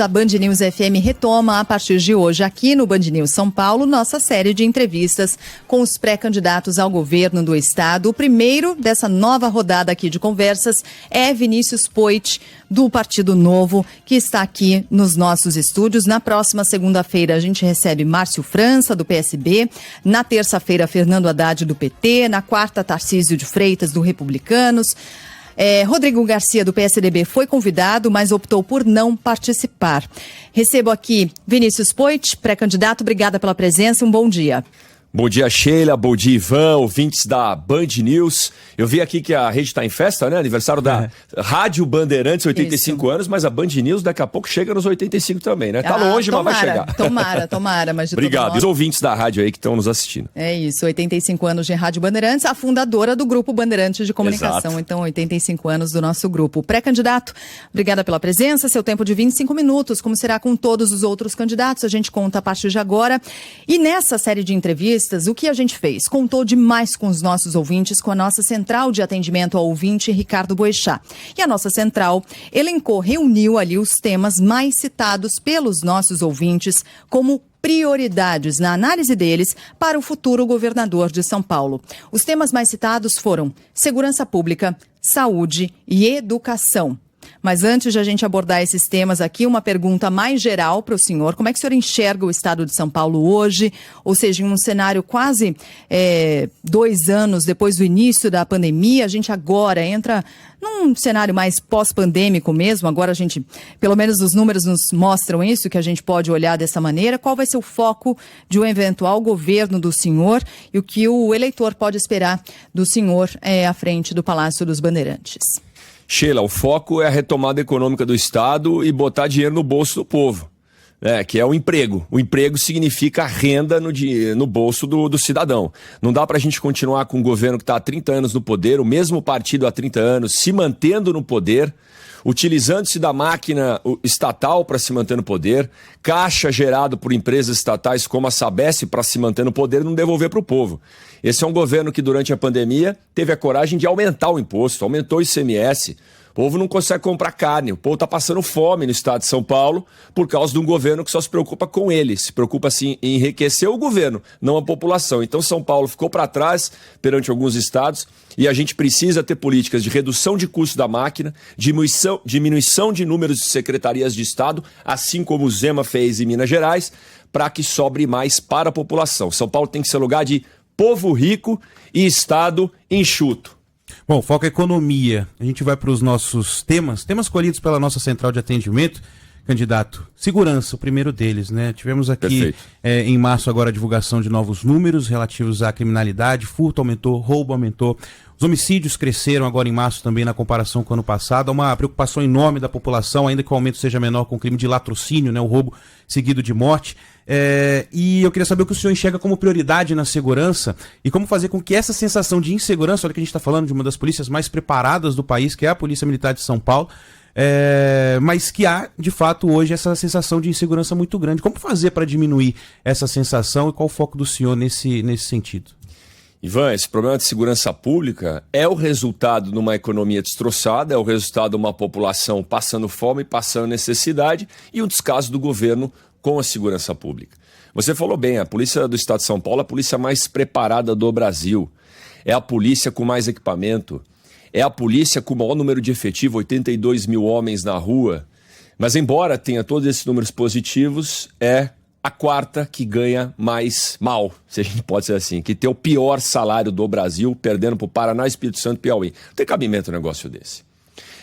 a Band News FM retoma a partir de hoje aqui no Band News São Paulo nossa série de entrevistas com os pré-candidatos ao governo do estado. O primeiro dessa nova rodada aqui de conversas é Vinícius Poit, do Partido Novo, que está aqui nos nossos estúdios. Na próxima segunda-feira a gente recebe Márcio França, do PSB, na terça-feira Fernando Haddad, do PT, na quarta Tarcísio de Freitas, do Republicanos. Rodrigo Garcia, do PSDB, foi convidado, mas optou por não participar. Recebo aqui Vinícius Poit, pré-candidato. Obrigada pela presença, um bom dia. Bom dia, Sheila. Bom dia, Ivan, ouvintes da Band News. Eu vi aqui que a rede está em festa, né? Aniversário da Rádio Bandeirantes, 85 anos, mas a Band News daqui a pouco chega nos 85 também, né? Tá longe, tomara, mas vai chegar. Tomara, mas de Obrigado. todo modo... E os ouvintes da rádio aí que estão nos assistindo. É isso, 85 anos de Rádio Bandeirantes, a fundadora do Grupo Bandeirantes de Comunicação. Exato. Então, 85 anos do nosso grupo. Pré-candidato, obrigada pela presença, seu tempo de 25 minutos, como será com todos os outros candidatos, a gente conta a partir de agora. E nessa série de entrevistas, o que a gente fez? Contou demais com os nossos ouvintes, com a nossa central de atendimento ao ouvinte, Ricardo Boechat. E a nossa central reuniu ali os temas mais citados pelos nossos ouvintes como prioridades na análise deles para o futuro governador de São Paulo. Os temas mais citados foram segurança pública, saúde e educação. Mas antes de a gente abordar esses temas aqui, uma pergunta mais geral para o senhor. Como é que o senhor enxerga o estado de São Paulo hoje? Ou seja, em um cenário quase 2 anos depois do início da pandemia, a gente agora entra num cenário mais pós-pandêmico mesmo. Agora a gente, pelo menos os números nos mostram isso, que a gente pode olhar dessa maneira. Qual vai ser o foco de um eventual governo do senhor e o que o eleitor pode esperar do senhor à frente do Palácio dos Bandeirantes? Sheila, o foco é a retomada econômica do Estado e botar dinheiro no bolso do povo, né, que é o emprego. O emprego significa renda no bolso do cidadão. Não dá para a gente continuar com um governo que está há 30 anos no poder, o mesmo partido há 30 anos, se mantendo no poder, utilizando-se da máquina estatal para se manter no poder, caixa gerado por empresas estatais como a Sabesp para se manter no poder e não devolver para o povo. Esse é um governo que durante a pandemia teve a coragem de aumentar o imposto, aumentou o ICMS. O povo não consegue comprar carne, o povo está passando fome no estado de São Paulo por causa de um governo que só se preocupa com ele, se preocupa assim, em enriquecer o governo, não a população. Então São Paulo ficou para trás perante alguns estados e a gente precisa ter políticas de redução de custo da máquina, diminuição de números de secretarias de Estado, assim como o Zema fez em Minas Gerais, para que sobre mais para a população. São Paulo tem que ser lugar de povo rico e Estado enxuto. Bom, foco é economia. A gente vai para os nossos temas escolhidos pela nossa central de atendimento. Candidato, segurança, o primeiro deles, né? Tivemos aqui em março agora a divulgação de novos números relativos à criminalidade, furto aumentou, roubo aumentou, os homicídios cresceram agora em março também na comparação com o ano passado. Há uma preocupação enorme da população, ainda que o aumento seja menor com o crime de latrocínio, né? O roubo seguido de morte. E eu queria saber o que o senhor enxerga como prioridade na segurança e como fazer com que essa sensação de insegurança, olha que a gente está falando de uma das polícias mais preparadas do país, que é a Polícia Militar de São Paulo, mas que há, de fato, hoje essa sensação de insegurança muito grande. Como fazer para diminuir essa sensação e qual o foco do senhor nesse sentido? Ivan, esse problema de segurança pública é o resultado de uma economia destroçada, é o resultado de uma população passando fome, passando necessidade e um descaso do governo com a segurança pública. Você falou bem, a Polícia do Estado de São Paulo é a polícia mais preparada do Brasil, é a polícia com mais equipamento, é a polícia com o maior número de efetivo, 82 mil homens na rua, mas embora tenha todos esses números positivos, é a quarta que ganha mais mal, se a gente pode ser assim, que tem o pior salário do Brasil, perdendo para o Paraná, Espírito Santo e Piauí. Não tem cabimento um negócio desse.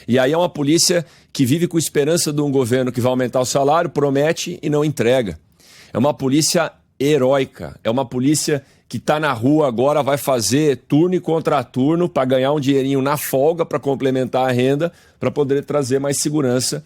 E aí é uma polícia que vive com esperança de um governo que vai aumentar o salário, promete e não entrega. É uma polícia heróica, é uma polícia que está na rua agora, vai fazer turno e contraturno para ganhar um dinheirinho na folga para complementar a renda, para poder trazer mais segurança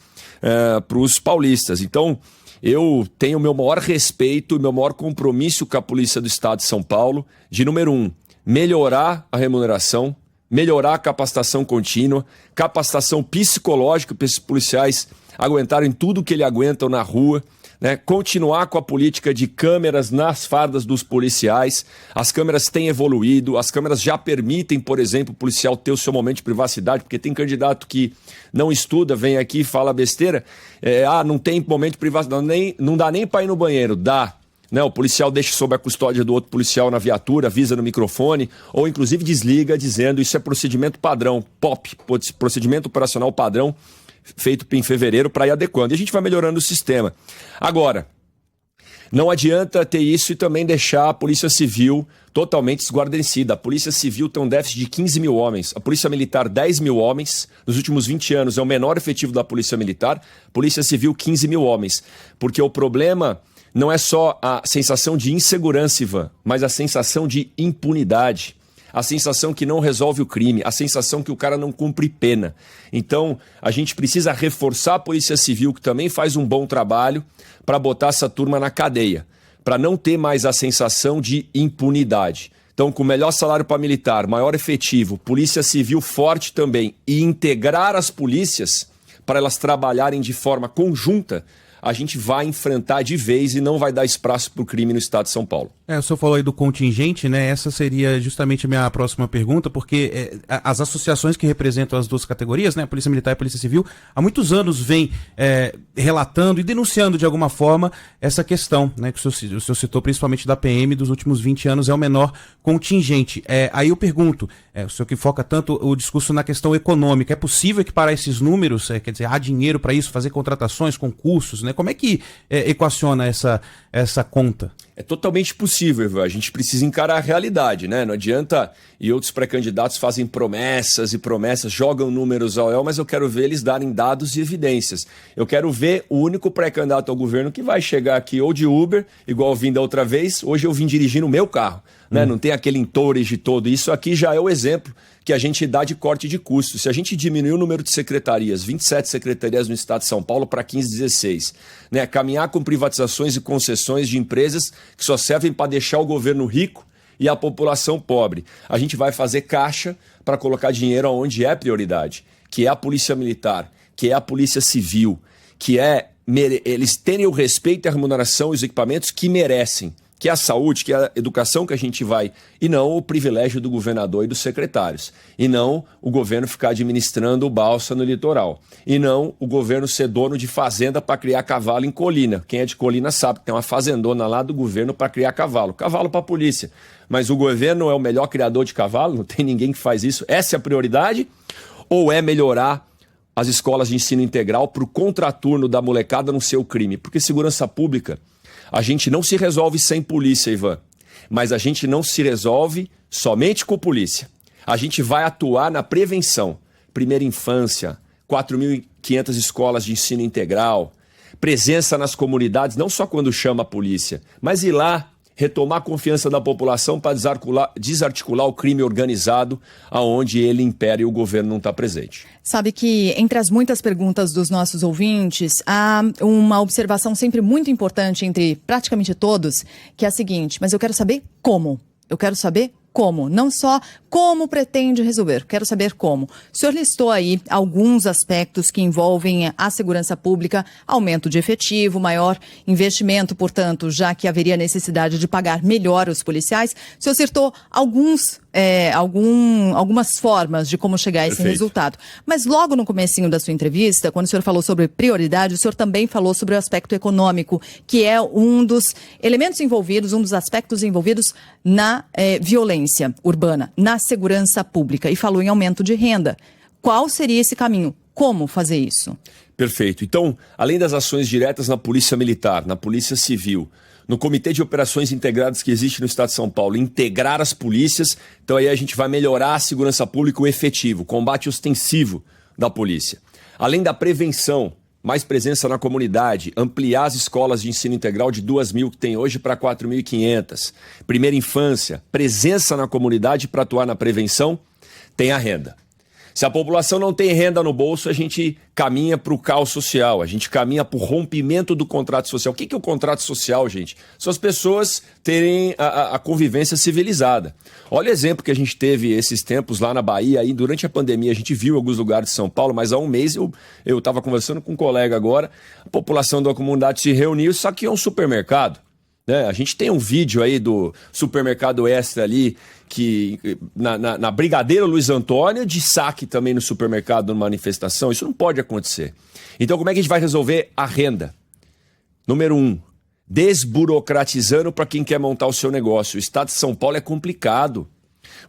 para os paulistas. Então, eu tenho o meu maior respeito e meu maior compromisso com a Polícia do Estado de São Paulo de, número 1, melhorar a remuneração, melhorar a capacitação contínua, capacitação psicológica para esses policiais aguentarem tudo que eles aguentam na rua, né? Continuar com a política de câmeras nas fardas dos policiais. As câmeras têm evoluído, as câmeras já permitem, por exemplo, o policial ter o seu momento de privacidade, porque tem candidato que não estuda, vem aqui e fala besteira, não tem momento de privacidade, não dá nem para ir no banheiro, dá. Né, o policial deixa sob a custódia do outro policial na viatura, avisa no microfone, ou inclusive desliga dizendo isso é procedimento padrão, POP, procedimento operacional padrão, feito em fevereiro para ir adequando. E a gente vai melhorando o sistema. Agora, não adianta ter isso e também deixar a Polícia Civil totalmente desguarnecida. A Polícia Civil tem um déficit de 15 mil homens, a Polícia Militar 10 mil homens. Nos últimos 20 anos é o menor efetivo da Polícia Militar, Polícia Civil 15 mil homens. Porque o problema não é só a sensação de insegurança, Ivan, mas a sensação de impunidade. A sensação que não resolve o crime, a sensação que o cara não cumpre pena. Então, a gente precisa reforçar a Polícia Civil, que também faz um bom trabalho, para botar essa turma na cadeia, para não ter mais a sensação de impunidade. Então, com melhor salário para militar, maior efetivo, Polícia Civil forte também, e integrar as polícias para elas trabalharem de forma conjunta, a gente vai enfrentar de vez e não vai dar espaço para o crime no estado de São Paulo. O senhor falou aí do contingente, né? Essa seria justamente a minha próxima pergunta, porque as associações que representam as duas categorias, né, a Polícia Militar e a Polícia Civil, há muitos anos vem relatando e denunciando de alguma forma essa questão, né, que o senhor citou, principalmente da PM, dos últimos 20 anos é o menor contingente. Aí eu pergunto, o senhor que foca tanto o discurso na questão econômica, é possível equiparar esses números? Quer dizer, há dinheiro para isso, fazer contratações, concursos, né? Como é que equaciona essa conta? É totalmente possível, Ivan. A gente precisa encarar a realidade, né? Não adianta, e outros pré-candidatos fazem promessas e promessas, jogam números ao El, mas eu quero ver eles darem dados e evidências. Eu quero ver o único pré-candidato ao governo que vai chegar aqui ou de Uber, igual eu vim da outra vez, hoje eu vim dirigindo o meu carro, né? Não tem aquele entourage todo. Isso aqui já é o exemplo que a gente dá de corte de custos. Se a gente diminuir o número de secretarias, 27 secretarias no estado de São Paulo para 15, 16, né? Caminhar com privatizações e concessões de empresas que só servem para deixar o governo rico e a população pobre. A gente vai fazer caixa para colocar dinheiro onde é prioridade, que é a Polícia Militar, que é a Polícia Civil, que é eles terem o respeito e a remuneração e os equipamentos que merecem, que é a saúde, que é a educação que a gente vai, e não o privilégio do governador e dos secretários, e não o governo ficar administrando balsa no litoral, e não o governo ser dono de fazenda para criar cavalo em Colina. Quem é de Colina sabe que tem uma fazendona lá do governo para criar cavalo para a polícia. Mas o governo é o melhor criador de cavalo? Não tem ninguém que faz isso. Essa é a prioridade? Ou é melhorar as escolas de ensino integral para o contraturno da molecada não ser o crime? Porque segurança pública, a gente não se resolve sem polícia, Ivan, mas a gente não se resolve somente com polícia. A gente vai atuar na prevenção. Primeira infância, 4.500 escolas de ensino integral, presença nas comunidades, não só quando chama a polícia, mas ir lá, retomar a confiança da população para desarticular o crime organizado aonde ele impera e o governo não está presente. Sabe que entre as muitas perguntas dos nossos ouvintes, há uma observação sempre muito importante entre praticamente todos, que é a seguinte: mas eu quero saber como. Eu quero saber como, não só como pretende resolver, quero saber como. O senhor listou aí alguns aspectos que envolvem a segurança pública, aumento de efetivo, maior investimento, portanto, já que haveria necessidade de pagar melhor os policiais. O senhor citou algumas formas de como chegar a esse resultado. Mas logo no comecinho da sua entrevista, quando o senhor falou sobre prioridade, o senhor também falou sobre o aspecto econômico, que é um dos elementos envolvidos, um dos aspectos envolvidos na violência urbana, na segurança pública, e falou em aumento de renda. Qual seria esse caminho? Como fazer isso? Perfeito. Então, além das ações diretas na Polícia Militar, na Polícia Civil, no Comitê de Operações Integradas que existe no Estado de São Paulo, integrar as polícias, então aí a gente vai melhorar a segurança pública, o efetivo, o combate ostensivo da polícia. Além da prevenção, mais presença na comunidade, ampliar as escolas de ensino integral de 2.000 que tem hoje para 4.500. Primeira infância, presença na comunidade para atuar na prevenção, tem a renda. Se a população não tem renda no bolso, a gente caminha para o caos social, a gente caminha para o rompimento do contrato social. O que é o contrato social, gente? São as pessoas terem a convivência civilizada. Olha o exemplo que a gente teve esses tempos lá na Bahia, aí durante a pandemia a gente viu alguns lugares de São Paulo, mas há um mês eu estava conversando com um colega agora, a população da comunidade se reuniu, só que é um supermercado. A gente tem um vídeo aí do supermercado Extra ali, que na Brigadeiro Luiz Antônio, de saque também no supermercado, numa manifestação. Isso não pode acontecer. Então, como é que a gente vai resolver a renda? Número 1, desburocratizando para quem quer montar o seu negócio. O Estado de São Paulo é complicado.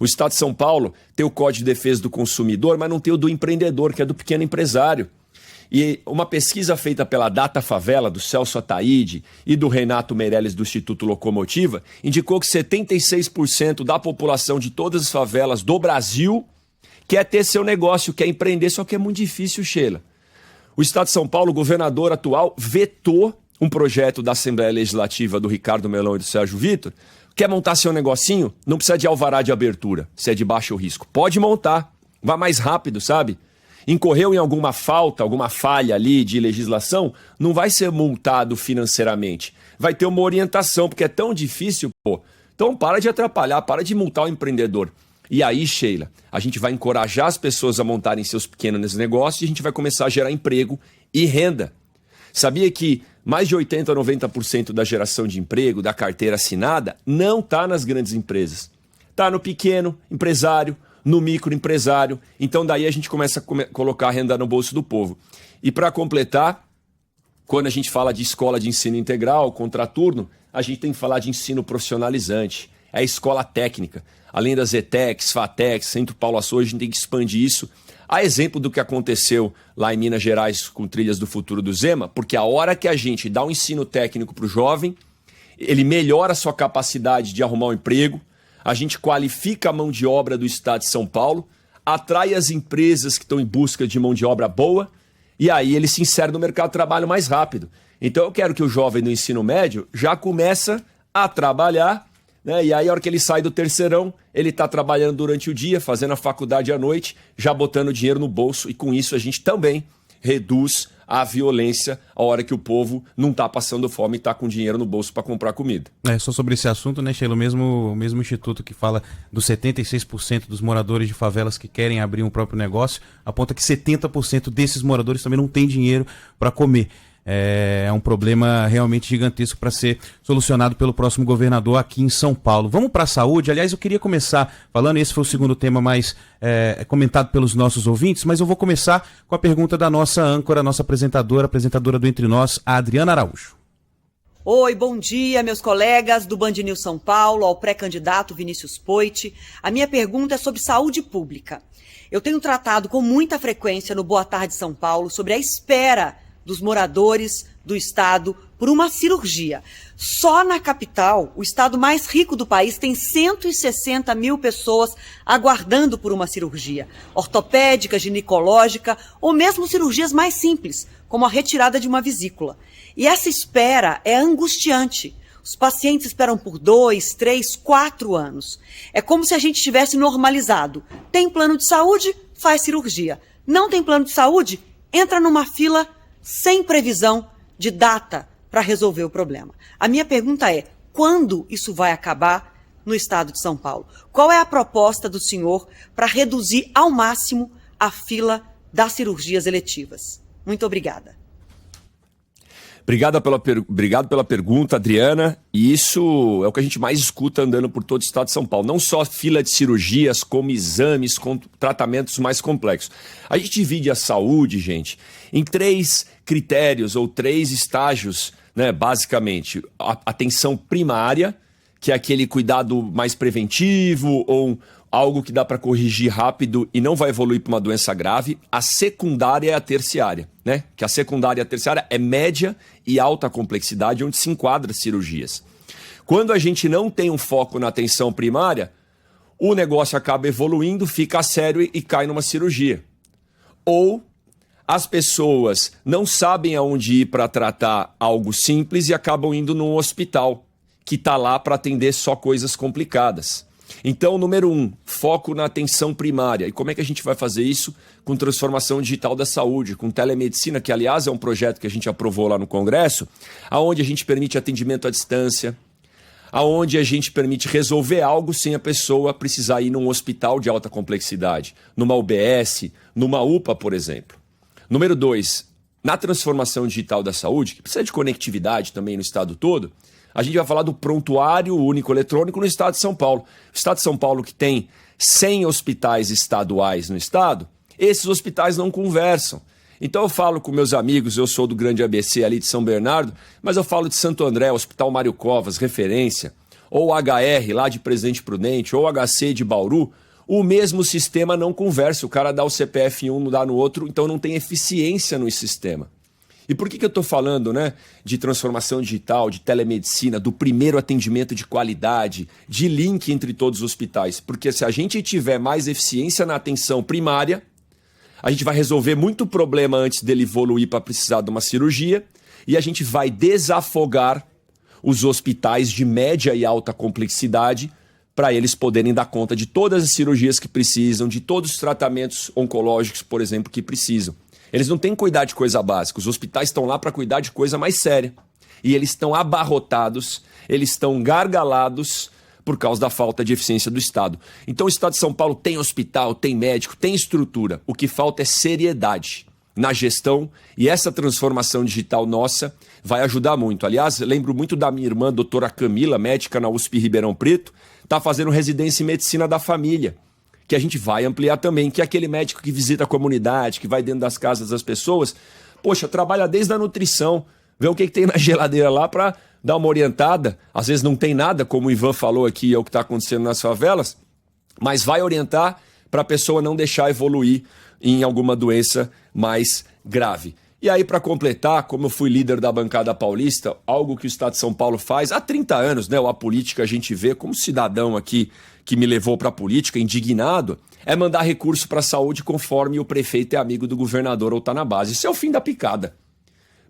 O Estado de São Paulo tem o Código de Defesa do Consumidor, mas não tem o do empreendedor, que é do pequeno empresário. E uma pesquisa feita pela Data Favela, do Celso Ataíde e do Renato Meirelles, do Instituto Locomotiva, indicou que 76% da população de todas as favelas do Brasil quer ter seu negócio, quer empreender, só que é muito difícil, Sheila. O Estado de São Paulo, o governador atual, vetou um projeto da Assembleia Legislativa do Ricardo Melão e do Sérgio Vitor. Quer montar seu negocinho? Não precisa de alvará de abertura, se é de baixo risco. Pode montar, vai mais rápido, sabe? Incorreu em alguma falta, alguma falha ali de legislação, não vai ser multado financeiramente. Vai ter uma orientação, porque é tão difícil, pô. Então para de atrapalhar, para de multar o empreendedor. E aí, Sheila, a gente vai encorajar as pessoas a montarem seus pequenos negócios e a gente vai começar a gerar emprego e renda. Sabia que mais de 80% a 90% da geração de emprego, da carteira assinada, não está nas grandes empresas. Está no pequeno empresário, no microempresário. Então daí a gente começa a colocar a renda no bolso do povo. E para completar, quando a gente fala de escola de ensino integral, contraturno, a gente tem que falar de ensino profissionalizante. É a escola técnica. Além das ETECs, FATECs, Centro Paulo Açores, a gente tem que expandir isso. A exemplo do que aconteceu lá em Minas Gerais com Trilhas do Futuro do Zema, porque a hora que a gente dá um ensino técnico para o jovem, ele melhora a sua capacidade de arrumar um emprego, a gente qualifica a mão de obra do Estado de São Paulo, atrai as empresas que estão em busca de mão de obra boa, e aí ele se insere no mercado de trabalho mais rápido. Então eu quero que o jovem do ensino médio já comece a trabalhar, né? E aí a hora que ele sai do terceirão, ele está trabalhando durante o dia, fazendo a faculdade à noite, já botando dinheiro no bolso, e com isso a gente também reduz a violência a hora que o povo não está passando fome e está com dinheiro no bolso para comprar comida. Só sobre esse assunto, né, Sheila, o mesmo instituto que fala dos 76% dos moradores de favelas que querem abrir um próprio negócio, aponta que 70% desses moradores também não têm dinheiro para comer. É um problema realmente gigantesco para ser solucionado pelo próximo governador aqui em São Paulo. Vamos para a saúde. Aliás, eu queria começar falando, esse foi o segundo tema mais comentado pelos nossos ouvintes, mas eu vou começar com a pergunta da nossa âncora, nossa apresentadora do Entre Nós, a Adriana Araújo. Oi, bom dia, meus colegas do Band News São Paulo, ao pré-candidato Vinícius Poit. A minha pergunta é sobre saúde pública. Eu tenho tratado com muita frequência no Boa Tarde São Paulo sobre a espera dos moradores do estado por uma cirurgia. Só na capital, o estado mais rico do país, tem 160 mil pessoas aguardando por uma cirurgia ortopédica, ginecológica ou mesmo cirurgias mais simples, como a retirada de uma vesícula. E essa espera é angustiante. Os pacientes esperam por 2, 3, 4 anos. É como se a gente tivesse normalizado. Tem plano de saúde, faz cirurgia. Não tem plano de saúde, entra numa fila sem previsão de data para resolver o problema. A minha pergunta é, quando isso vai acabar no estado de São Paulo? Qual é a proposta do senhor para reduzir ao máximo a fila das cirurgias eletivas? Muito obrigada. Obrigado pela pergunta, Adriana. E isso é o que a gente mais escuta andando por todo o estado de São Paulo. Não só fila de cirurgias, como exames, com tratamentos mais complexos. A gente divide a saúde, gente, em 3 critérios ou 3 estágios, né? Basicamente, a atenção primária, que é aquele cuidado mais preventivo ou algo que dá para corrigir rápido e não vai evoluir para uma doença grave. A secundária é a terciária, né? Que a secundária e a terciária é média e alta complexidade, onde se enquadra cirurgias. Quando a gente não tem um foco na atenção primária, o negócio acaba evoluindo, fica sério e cai numa cirurgia. Ou as pessoas não sabem aonde ir para tratar algo simples e acabam indo num hospital, que está lá para atender só coisas complicadas. Então, número 1, foco na atenção primária. E como é que a gente vai fazer isso? Com transformação digital da saúde, com telemedicina, que aliás é um projeto que a gente aprovou lá no Congresso, onde a gente permite atendimento à distância, onde a gente permite resolver algo sem a pessoa precisar ir num hospital de alta complexidade, numa UBS, numa UPA, por exemplo. Número 2, na transformação digital da saúde, que precisa de conectividade também no estado todo, a gente vai falar do prontuário único eletrônico no estado de São Paulo. O estado de São Paulo, que tem 100 hospitais estaduais no estado, esses hospitais não conversam. Então eu falo com meus amigos, eu sou do grande ABC ali de São Bernardo, mas eu falo de Santo André, Hospital Mário Covas, referência, ou HR lá de Presidente Prudente, ou HC de Bauru, o mesmo sistema não conversa. O cara dá o CPF em um, não dá no outro, então não tem eficiência no sistema. E por que eu estou falando, né, de transformação digital, de telemedicina, do primeiro atendimento de qualidade, de link entre todos os hospitais? Porque se a gente tiver mais eficiência na atenção primária, a gente vai resolver muito problema antes dele evoluir para precisar de uma cirurgia e a gente vai desafogar os hospitais de média e alta complexidade para eles poderem dar conta de todas as cirurgias que precisam, de todos os tratamentos oncológicos, por exemplo, que precisam. Eles não têm que cuidar de coisa básica, os hospitais estão lá para cuidar de coisa mais séria. E eles estão abarrotados, eles estão gargalados por causa da falta de eficiência do Estado. Então o Estado de São Paulo tem hospital, tem médico, tem estrutura. O que falta é seriedade na gestão e essa transformação digital nossa vai ajudar muito. Aliás, lembro muito da minha irmã, doutora Camila, médica na USP Ribeirão Preto, está fazendo residência em medicina da família, que a gente vai ampliar também, que é aquele médico que visita a comunidade, que vai dentro das casas das pessoas, poxa, trabalha desde a nutrição, vê o que tem na geladeira lá para dar uma orientada. Às vezes não tem nada, como o Ivan falou aqui, é o que está acontecendo nas favelas, mas vai orientar para a pessoa não deixar evoluir em alguma doença mais grave. E aí, para completar, como eu fui líder da bancada paulista, algo que o Estado de São Paulo faz há 30 anos, né? A política a gente vê como cidadão aqui que me levou para a política, indignado, é mandar recurso para a saúde conforme o prefeito é amigo do governador ou está na base. Isso é o fim da picada.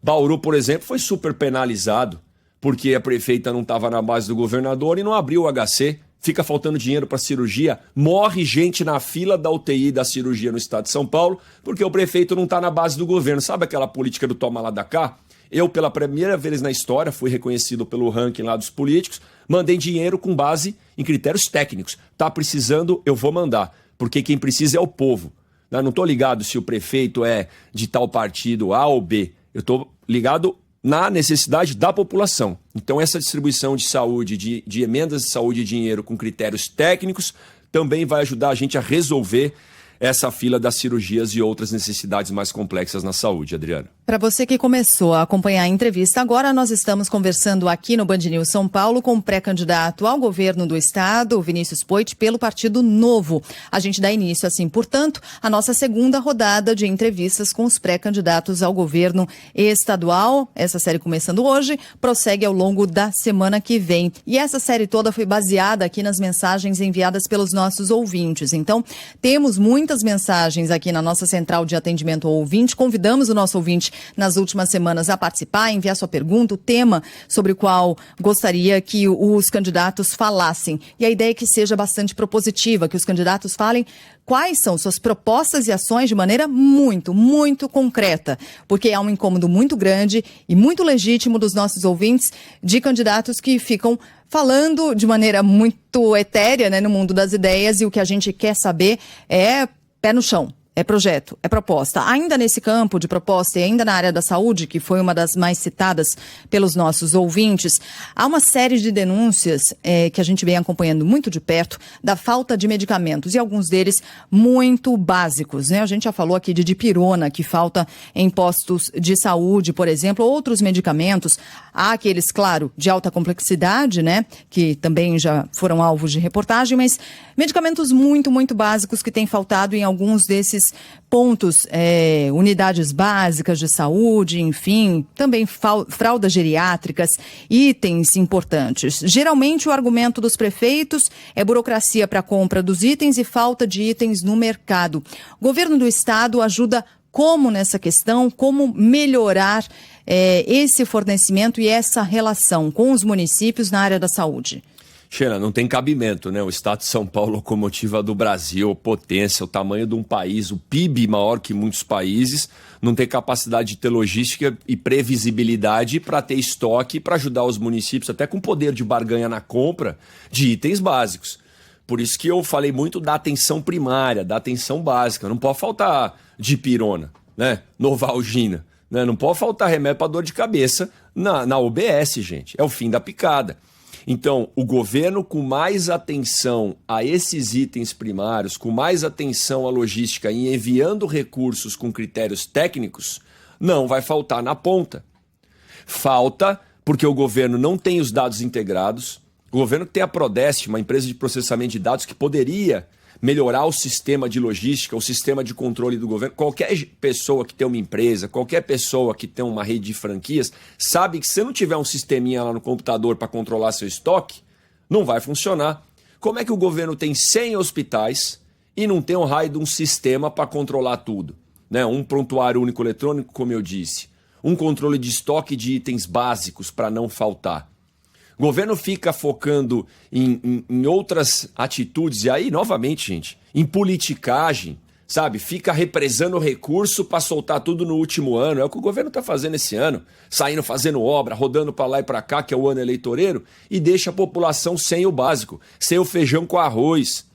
Bauru, por exemplo, foi super penalizado porque a prefeita não estava na base do governador e não abriu o HC. Fica faltando dinheiro para cirurgia, morre gente na fila da UTI da cirurgia no estado de São Paulo, porque o prefeito não está na base do governo. Sabe aquela política do toma lá da cá? Eu, pela primeira vez na história, fui reconhecido pelo ranking lá dos políticos, mandei dinheiro com base em critérios técnicos. Tá precisando, eu vou mandar, porque quem precisa é o povo. Eu não estou ligado se o prefeito é de tal partido A ou B, eu estou ligado na necessidade da população. Então essa distribuição de saúde, de emendas de saúde e dinheiro com critérios técnicos também vai ajudar a gente a resolver essa fila das cirurgias e outras necessidades mais complexas na saúde, Adriana. Para você que começou a acompanhar a entrevista agora, nós estamos conversando aqui no Band News São Paulo com o pré-candidato ao governo do estado, Vinícius Poit, pelo Partido Novo. A gente dá início, assim, portanto, à nossa segunda rodada de entrevistas com os pré-candidatos ao governo estadual. Essa série começando hoje, prossegue ao longo da semana que vem. E essa série toda foi baseada aqui nas mensagens enviadas pelos nossos ouvintes. Então, temos muitas mensagens aqui na nossa central de atendimento ao ouvinte. Convidamos o nosso ouvinte nas últimas semanas a participar, enviar sua pergunta, o tema sobre o qual gostaria que os candidatos falassem. E a ideia é que seja bastante propositiva, que os candidatos falem quais são suas propostas e ações de maneira muito, muito concreta, porque há um incômodo muito grande e muito legítimo dos nossos ouvintes de candidatos que ficam falando de maneira muito etérea, né, no mundo das ideias, e o que a gente quer saber é pé no chão. É projeto, é proposta. Ainda nesse campo de proposta e ainda na área da saúde, que foi uma das mais citadas pelos nossos ouvintes, há uma série de denúncias que a gente vem acompanhando muito de perto da falta de medicamentos, e alguns deles muito básicos, né? A gente já falou aqui de dipirona, que falta em postos de saúde, por exemplo, outros medicamentos. Há aqueles, claro, de alta complexidade, né? Que também já foram alvos de reportagem, mas medicamentos muito, muito básicos que têm faltado em alguns desses pontos, unidades básicas de saúde, enfim, também fraldas geriátricas, itens importantes. Geralmente o argumento dos prefeitos é burocracia para a compra dos itens e falta de itens no mercado. O governo do estado ajuda como nessa questão, como melhorar esse fornecimento e essa relação com os municípios na área da saúde? Sheila, não tem cabimento, né? O estado de São Paulo, locomotiva do Brasil, potência, o tamanho de um país, o PIB maior que muitos países, não tem capacidade de ter logística e previsibilidade para ter estoque, para ajudar os municípios, até com poder de barganha na compra de itens básicos. Por isso que eu falei muito da atenção primária, da atenção básica. Não pode faltar dipirona, né? Novalgina, né? Não pode faltar remédio para dor de cabeça na OBS, gente. É o fim da picada. Então, o governo com mais atenção a esses itens primários, com mais atenção à logística e enviando recursos com critérios técnicos, não vai faltar na ponta. Falta porque o governo não tem os dados integrados, o governo tem a Prodeste, uma empresa de processamento de dados que poderia melhorar o sistema de logística, o sistema de controle do governo. Qualquer pessoa que tem uma empresa, qualquer pessoa que tem uma rede de franquias, sabe que se você não tiver um sisteminha lá no computador para controlar seu estoque, não vai funcionar. Como é que o governo tem 100 hospitais e não tem um raio de um sistema para controlar tudo? Né? Um prontuário único eletrônico, como eu disse. Um controle de estoque de itens básicos para não faltar. O governo fica focando em outras atitudes, e aí, novamente, gente, em politicagem, sabe? Fica represando recurso para soltar tudo no último ano. É o que o governo está fazendo esse ano, saindo fazendo obra, rodando para lá e para cá, que é o ano eleitoreiro, e deixa a população sem o básico, sem o feijão com arroz,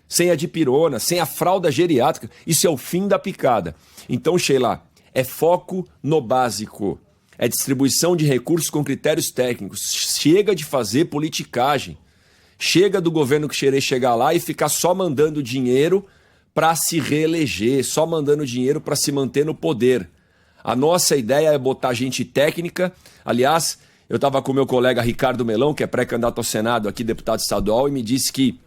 sem a dipirona, sem a fralda geriátrica. Isso é o fim da picada. Então, Sheila, é foco no básico. É distribuição de recursos com critérios técnicos. Chega de fazer politicagem. Chega do governo que querer chegar lá e ficar só mandando dinheiro para se reeleger, só mandando dinheiro para se manter no poder. A nossa ideia é botar gente técnica. Aliás, eu estava com meu colega Ricardo Melão, que é pré-candidato ao Senado, aqui deputado estadual, e me disse que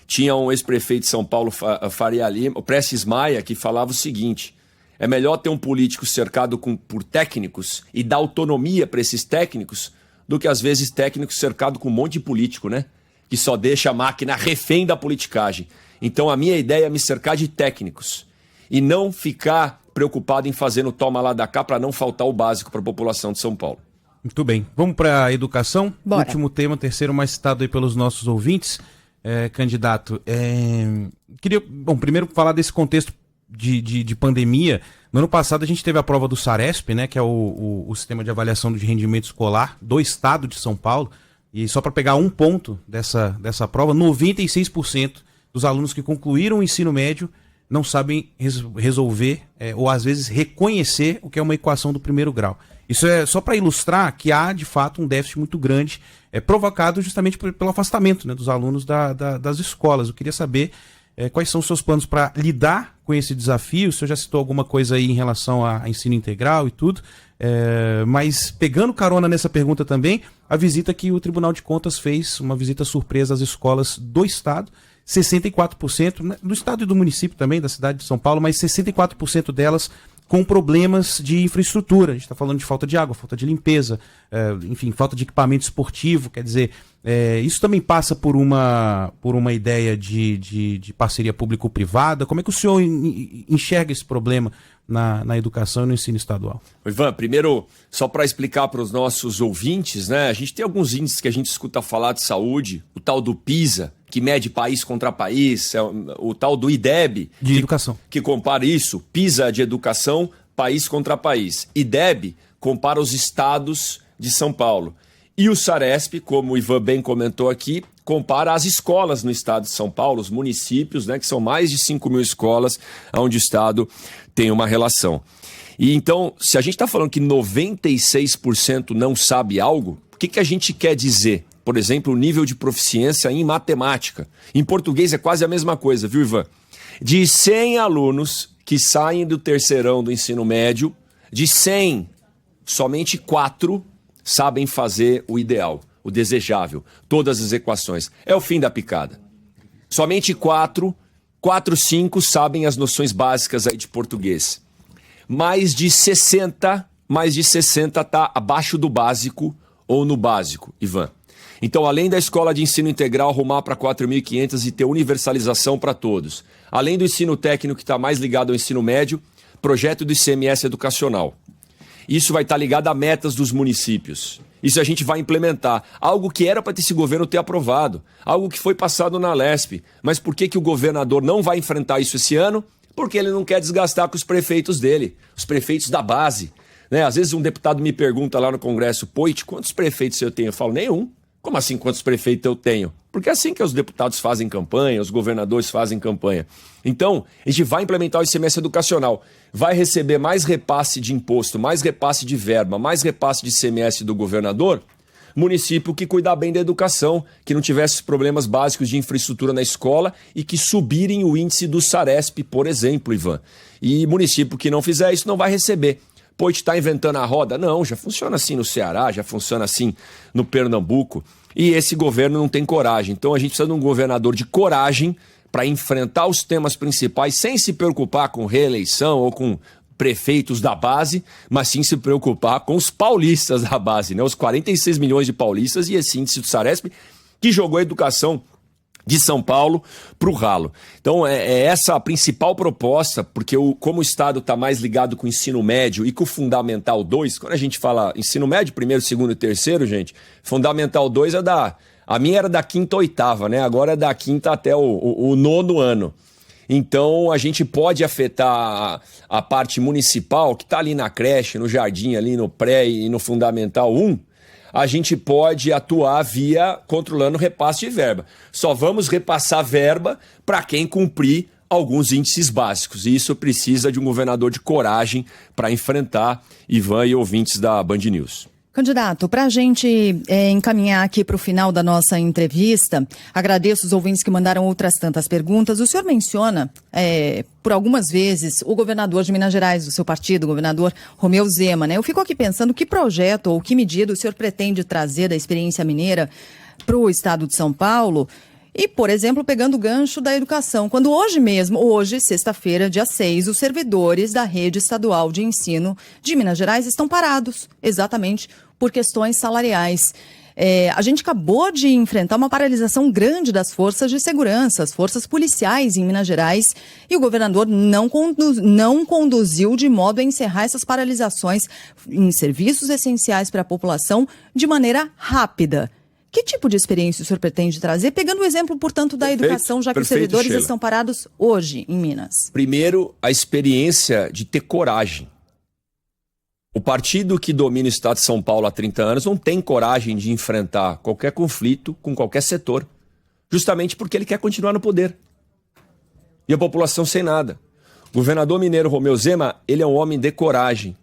tinha um ex-prefeito de São Paulo, Faria Lima, o Prestes Maia, que falava o seguinte: é melhor ter um político cercado por técnicos e dar autonomia para esses técnicos do que, às vezes, técnicos cercados com um monte de político, né? Que só deixa a máquina refém da politicagem. Então, a minha ideia é me cercar de técnicos e não ficar preocupado em fazer no toma lá da cá para não faltar o básico para a população de São Paulo. Muito bem. Vamos para a educação. Bora. Último tema, terceiro mais citado aí pelos nossos ouvintes. Candidato, queria, primeiro falar desse contexto de pandemia. No ano passado a gente teve a prova do Saresp, né, que é o sistema de avaliação de rendimento escolar do estado de São Paulo, e só para pegar um ponto dessa prova, 96% dos alunos que concluíram o ensino médio não sabem resolver ou às vezes reconhecer o que é uma equação do primeiro grau. Isso é só para ilustrar que há de fato um déficit muito grande, provocado justamente pelo afastamento, né, dos alunos das escolas. Eu queria saber quais são os seus planos para lidar com esse desafio. O senhor já citou alguma coisa aí em relação a ensino integral e tudo, mas pegando carona nessa pergunta também, a visita que o Tribunal de Contas fez, uma visita surpresa às escolas do estado, 64%, do estado e do município também, da cidade de São Paulo, mas 64% delas com problemas de infraestrutura. A gente está falando de falta de água, falta de limpeza, enfim, falta de equipamento esportivo. Quer dizer, isso também passa por uma ideia de parceria público-privada. Como é que o senhor enxerga esse problema na educação e no ensino estadual? Ivan, primeiro, só para explicar para os nossos ouvintes, né? A gente tem alguns índices que a gente escuta falar de saúde, o tal do PISA, que mede país contra país, o tal do IDEB, de educação, que compara isso, PISA de educação, país contra país. IDEB compara os estados de São Paulo. E o Saresp, como o Ivan bem comentou aqui, compara as escolas no estado de São Paulo, os municípios, né, que são mais de 5 mil escolas, onde o estado tem uma relação. E então, se a gente está falando que 96% não sabe algo, o que a gente quer dizer? Por exemplo, o nível de proficiência em matemática. Em português é quase a mesma coisa, viu, Ivan? De 100 alunos que saem do terceirão do ensino médio, de 100, somente 4 sabem fazer o ideal, o desejável, todas as equações. É o fim da picada. Somente 4, 5 sabem as noções básicas aí de português. Mais de 60 está abaixo do básico ou no básico, Ivan. Então, além da escola de ensino integral rumar para 4.500 e ter universalização para todos, além do ensino técnico que está mais ligado ao ensino médio, projeto do ICMS educacional. Isso vai estar ligado a metas dos municípios. Isso a gente vai implementar. Algo que era para esse governo ter aprovado. Algo que foi passado na Lesp. Mas por que o governador não vai enfrentar isso esse ano? Porque ele não quer desgastar com os prefeitos dele, os prefeitos da base. Né? Às vezes um deputado me pergunta lá no Congresso, Poit, quantos prefeitos eu tenho? Eu falo, nenhum. Como assim quantos prefeitos eu tenho? Porque é assim que os deputados fazem campanha, os governadores fazem campanha. Então, a gente vai implementar o ICMS educacional. Vai receber mais repasse de imposto, mais repasse de verba, mais repasse de ICMS do governador, município que cuidar bem da educação, que não tivesse problemas básicos de infraestrutura na escola e que subirem o índice do Saresp, por exemplo, Ivan. E município que não fizer isso não vai receber. Pô, está inventando a roda? Não, já funciona assim no Ceará, já funciona assim no Pernambuco. E esse governo não tem coragem. Então a gente precisa de um governador de coragem para enfrentar os temas principais sem se preocupar com reeleição ou com prefeitos da base, mas sim se preocupar com os paulistas da base, né? Os 46 milhões de paulistas e esse índice do Saresp que jogou a educação de São Paulo para o ralo. Então é essa a principal proposta, porque como o Estado está mais ligado com o ensino médio e com o Fundamental 2, quando a gente fala ensino médio, primeiro, segundo e terceiro, gente, Fundamental 2 a minha era da quinta a oitava, né? Agora é da quinta até o nono ano. Então a gente pode afetar a parte municipal, que está ali na creche, no jardim, ali no pré e no Fundamental 1, a gente pode atuar via controlando o repasse de verba. Só vamos repassar verba para quem cumprir alguns índices básicos. E isso precisa de um governador de coragem para enfrentar, Ivan e ouvintes da Band News. Candidato, para a gente encaminhar aqui para o final da nossa entrevista, agradeço os ouvintes que mandaram outras tantas perguntas. O senhor menciona, por algumas vezes, o governador de Minas Gerais, do seu partido, o governador Romeu Zema, né? Eu fico aqui pensando que projeto ou que medida o senhor pretende trazer da experiência mineira para o estado de São Paulo. E, por exemplo, pegando o gancho da educação, quando hoje, sexta-feira, dia 6, os servidores da rede estadual de ensino de Minas Gerais estão parados, exatamente por questões salariais. A gente acabou de enfrentar uma paralisação grande das forças de segurança, as forças policiais em Minas Gerais, e o governador não conduziu de modo a encerrar essas paralisações em serviços essenciais para a população de maneira rápida. Que tipo de experiência o senhor pretende trazer, pegando o exemplo, portanto, da educação, já que os servidores Sheila, estão parados hoje em Minas? Primeiro, a experiência de ter coragem. O partido que domina o estado de São Paulo há 30 anos não tem coragem de enfrentar qualquer conflito com qualquer setor, justamente porque ele quer continuar no poder. E a população sem nada. O governador mineiro Romeu Zema, ele é um homem de coragem.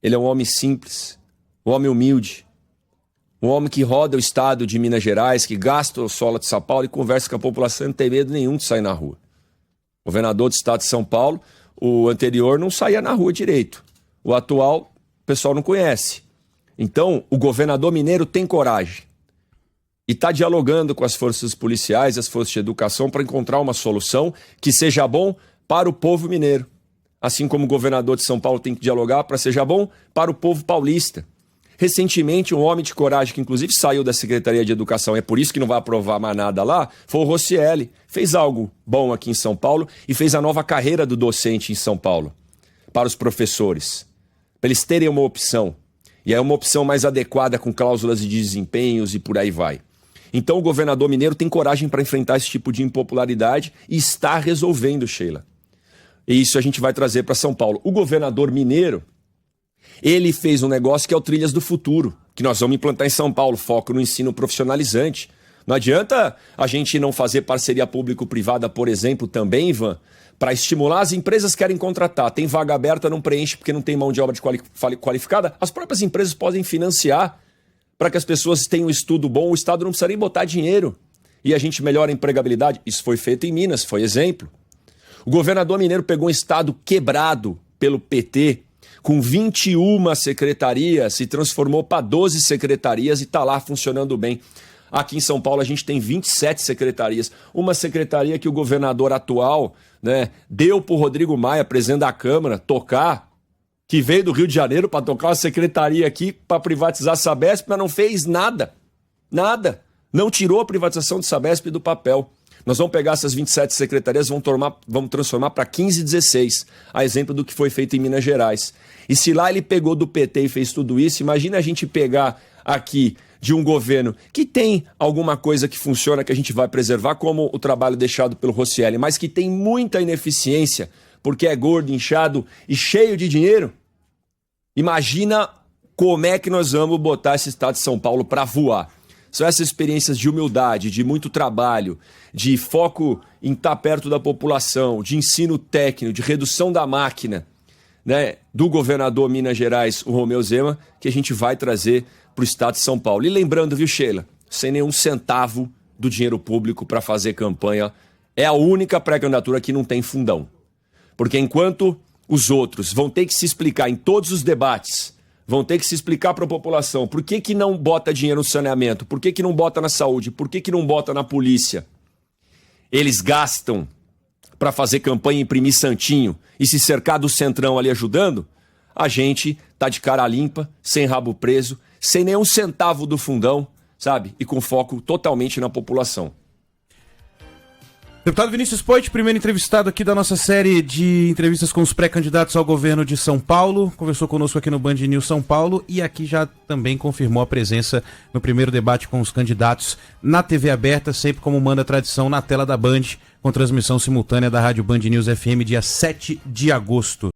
Ele é um homem simples, um homem humilde. Um homem que roda o estado de Minas Gerais, que gasta o solo de São Paulo e conversa com a população, não tem medo nenhum de sair na rua. O governador do estado de São Paulo, o anterior não saía na rua direito. O atual, o pessoal não conhece. Então, o governador mineiro tem coragem. E está dialogando com as forças policiais, as forças de educação, para encontrar uma solução que seja bom para o povo mineiro. Assim como o governador de São Paulo tem que dialogar para seja bom para o povo paulista. Recentemente, um homem de coragem, que inclusive saiu da Secretaria de Educação, é por isso que não vai aprovar mais nada lá, foi o Rocieli. Fez algo bom aqui em São Paulo e fez a nova carreira do docente em São Paulo, para os professores, para eles terem uma opção. E é uma opção mais adequada, com cláusulas de desempenhos e por aí vai. Então o governador mineiro tem coragem para enfrentar esse tipo de impopularidade e está resolvendo, Sheila. E isso a gente vai trazer para São Paulo. O governador mineiro, ele fez um negócio que é o Trilhas do Futuro, que nós vamos implantar em São Paulo, foco no ensino profissionalizante. Não adianta a gente não fazer parceria público-privada, por exemplo, também, Ivan, para estimular as empresas que querem contratar. Tem vaga aberta, não preenche porque não tem mão de obra qualificada. As próprias empresas podem financiar para que as pessoas tenham um estudo bom. O Estado não precisa nem botar dinheiro e a gente melhora a empregabilidade. Isso foi feito em Minas, foi exemplo. O governador mineiro pegou um estado quebrado pelo PT, com 21 secretarias, se transformou para 12 secretarias e está lá funcionando bem. Aqui em São Paulo a gente tem 27 secretarias. Uma secretaria que o governador atual, né, deu para o Rodrigo Maia, presidente da Câmara, tocar, que veio do Rio de Janeiro para tocar uma secretaria aqui para privatizar a Sabesp, mas não fez nada. Nada. Não tirou a privatização de Sabesp do papel. Nós vamos pegar essas 27 secretarias, vamos transformar para 15, 16, a exemplo do que foi feito em Minas Gerais. E se lá ele pegou do PT e fez tudo isso, imagina a gente pegar aqui de um governo que tem alguma coisa que funciona, que a gente vai preservar, como o trabalho deixado pelo Roscielli, mas que tem muita ineficiência, porque é gordo, inchado e cheio de dinheiro. Imagina como é que nós vamos botar esse estado de São Paulo para voar. São essas experiências de humildade, de muito trabalho, de foco em estar perto da população, de ensino técnico, de redução da máquina, né, do governador Minas Gerais, o Romeu Zema, que a gente vai trazer para o estado de São Paulo. E lembrando, viu, Sheila, sem nenhum centavo do dinheiro público para fazer campanha, é a única pré-candidatura que não tem fundão. Porque enquanto os outros vão ter que se explicar em todos os debates, vão ter que se explicar para a população por que não bota dinheiro no saneamento, por que não bota na saúde, por que não bota na polícia. Eles gastam para fazer campanha e imprimir santinho e se cercar do centrão ali ajudando, a gente tá de cara limpa, sem rabo preso, sem nenhum centavo do fundão, sabe? E com foco totalmente na população. Deputado Vinícius Poit, primeiro entrevistado aqui da nossa série de entrevistas com os pré-candidatos ao governo de São Paulo, conversou conosco aqui no Band News São Paulo e aqui já também confirmou a presença no primeiro debate com os candidatos na TV aberta, sempre como manda a tradição, na tela da Band, com transmissão simultânea da Rádio Band News FM, dia 7 de agosto.